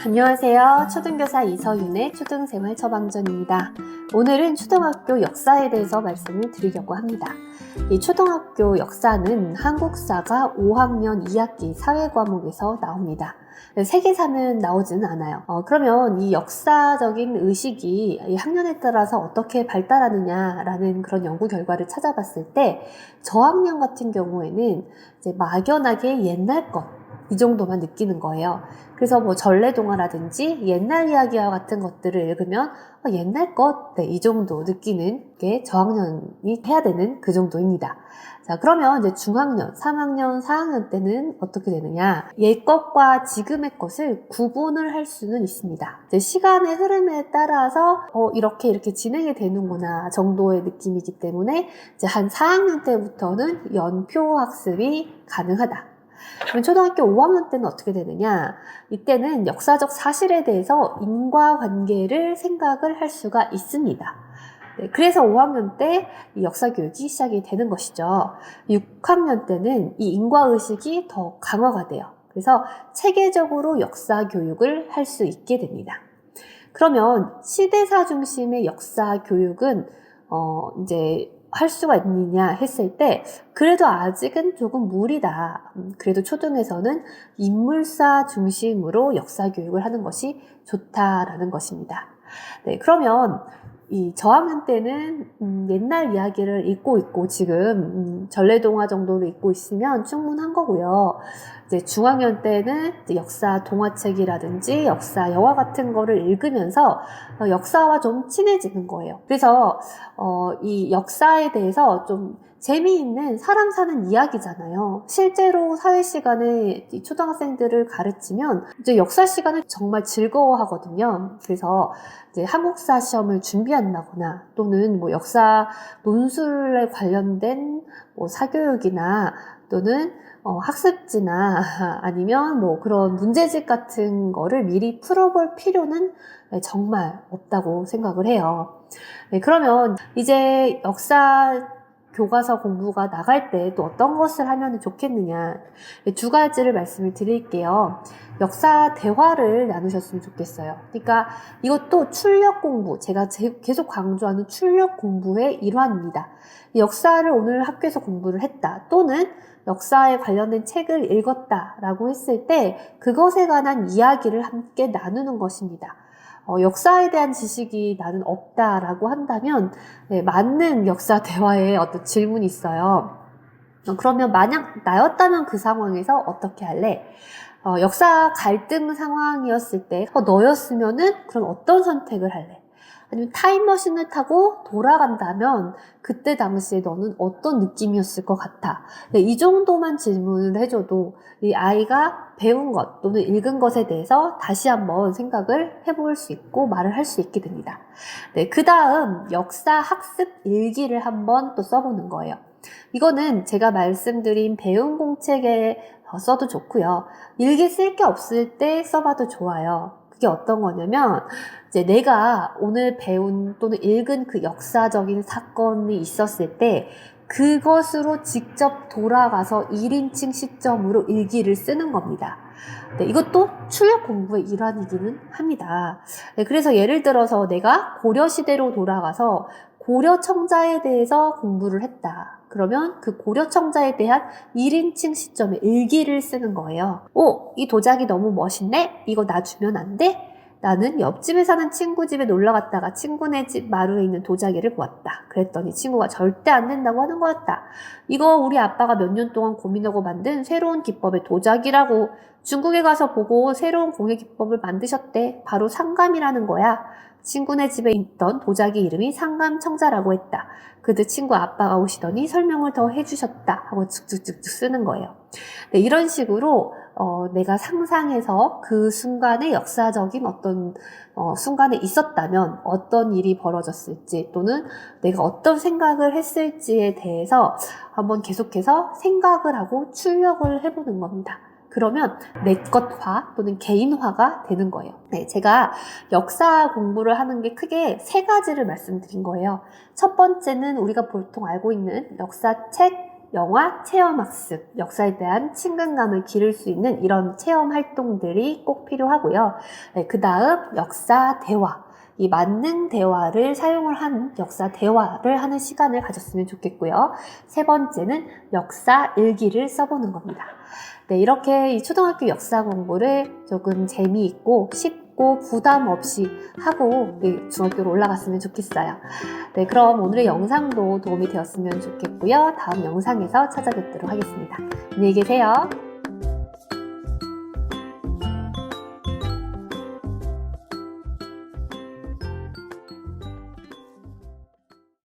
안녕하세요. 초등교사 이서윤의 초등생활 처방전입니다. 오늘은 초등학교 역사에 대해서 말씀을 드리려고 합니다. 이 초등학교 역사는 한국사가 5학년 2학기 사회과목에서 나옵니다. 세계사는 나오지는 않아요. 그러면 이 역사적인 의식이 이 학년에 따라서 어떻게 발달하느냐라는 그런 연구 결과를 찾아봤을 때 저학년 같은 경우에는 이제 막연하게 옛날 것 이 정도만 느끼는 거예요. 그래서 뭐 전래동화라든지 옛날 이야기와 같은 것들을 읽으면 옛날 것, 이 정도 느끼는 게 저학년이 해야 되는 그 정도입니다. 자, 그러면 이제 중학년, 3학년, 4학년 때는 어떻게 되느냐? 옛 것과 지금의 것을 구분을 할 수는 있습니다. 이제 시간의 흐름에 따라서 이렇게 진행이 되는구나 정도의 느낌이기 때문에 이제 한 4학년 때부터는 연표 학습이 가능하다. 그럼 초등학교 5학년 때는 어떻게 되느냐? 이때는 역사적 사실에 대해서 인과관계를 생각을 할 수가 있습니다. 그래서 5학년 때 이 역사교육이 시작이 되는 것이죠. 6학년 때는 이 인과의식이 더 강화가 돼요. 그래서 체계적으로 역사교육을 할 수 있게 됩니다. 그러면 시대사 중심의 역사교육은 이제 할 수가 있느냐 했을 때 그래도 아직은 조금 무리다. 그래도 초등에서는 인물사 중심으로 역사교육을 하는 것이 좋다라는 것입니다. 네, 그러면 이 저학년 때는 옛날 이야기를 읽고 있고 지금 전래동화 정도로 읽고 있으면 충분한 거고요. 이제 중학년 때는 이제 역사 동화책이라든지 역사 영화 같은 거를 읽으면서 역사와 좀 친해지는 거예요. 그래서 이 역사에 대해서 좀 재미있는 사람 사는 이야기잖아요. 실제로 사회 시간에 이 초등학생들을 가르치면 이제 역사 시간을 정말 즐거워하거든요. 그래서 이제 한국사 시험을 준비한다거나 또는 뭐 역사 논술에 관련된 뭐 사교육이나 또는 학습지나 아니면 뭐 그런 문제집 같은 거를 미리 풀어볼 필요는 정말 없다고 생각을 해요. 네, 그러면 이제 역사 교과서 공부가 나갈 때 또 어떤 것을 하면 좋겠느냐, 두 가지를 말씀을 드릴게요. 역사 대화를 나누셨으면 좋겠어요. 그러니까 이것도 출력 공부, 제가 계속 강조하는 출력 공부의 일환입니다. 역사를 오늘 학교에서 공부를 했다 또는 역사에 관련된 책을 읽었다라고 했을 때 그것에 관한 이야기를 함께 나누는 것입니다. 역사에 대한 지식이 나는 없다라고 한다면 맞는 역사 대화에 어떤 질문이 있어요. 그러면 만약 나였다면 그 상황에서 어떻게 할래? 역사 갈등 상황이었을 때 너였으면은 그럼 어떤 선택을 할래? 아니면 타임머신을 타고 돌아간다면 그때 당시에 너는 어떤 느낌이었을 것 같아? 네, 이 정도만 질문을 해줘도 이 아이가 배운 것 또는 읽은 것에 대해서 다시 한번 생각을 해볼 수 있고 말을 할 수 있게 됩니다. 네, 그 다음 역사 학습 일기를 한번 또 써보는 거예요. 이거는 제가 말씀드린 배운 공책에 써도 좋고요. 일기 쓸 게 없을 때 써봐도 좋아요. 그게 어떤 거냐면 이제 내가 오늘 배운 또는 읽은 그 역사적인 사건이 있었을 때 그것으로 직접 돌아가서 1인칭 시점으로 일기를 쓰는 겁니다. 네, 이것도 출력 공부의 일환이기는 합니다. 네, 그래서 예를 들어서 내가 고려시대로 돌아가서 고려청자에 대해서 공부를 했다. 그러면 그 고려청자에 대한 1인칭 시점에 일기를 쓰는 거예요. 이 도자기 너무 멋있네? 이거 나 주면 안 돼? 나는 옆집에 사는 친구 집에 놀러 갔다가 친구네 집 마루에 있는 도자기를 보았다. 그랬더니 친구가 절대 안 된다고 하는 거였다. 이거 우리 아빠가 몇 년 동안 고민하고 만든 새로운 기법의 도자기라고. 중국에 가서 보고 새로운 공예 기법을 만드셨대. 바로 상감이라는 거야. 친구네 집에 있던 도자기 이름이 상감청자라고 했다. 그때 친구 아빠가 오시더니 설명을 더 해주셨다 하고 쭉쭉쭉쭉 쓰는 거예요. 네, 이런 식으로 내가 상상해서 그 순간의 역사적인 어떤 순간에 있었다면 어떤 일이 벌어졌을지 또는 내가 어떤 생각을 했을지에 대해서 한번 계속해서 생각을 하고 출력을 해보는 겁니다. 그러면 내 것화 또는 개인화가 되는 거예요. 네, 제가 역사 공부를 하는 게 크게 세 가지를 말씀드린 거예요. 첫 번째는 우리가 보통 알고 있는 역사책, 영화 체험학습, 역사에 대한 친근감을 기를 수 있는 이런 체험 활동들이 꼭 필요하고요. 네, 그 다음 역사 대화. 이 만능 대화를 사용을 한 역사 대화를 하는 시간을 가졌으면 좋겠고요. 세 번째는 역사 일기를 써보는 겁니다. 네, 이렇게 이 초등학교 역사 공부를 조금 재미있고 쉽고 부담 없이 하고 중학교로 올라갔으면 좋겠어요. 네, 그럼 오늘의 영상도 도움이 되었으면 좋겠고요. 다음 영상에서 찾아뵙도록 하겠습니다. 안녕히 계세요.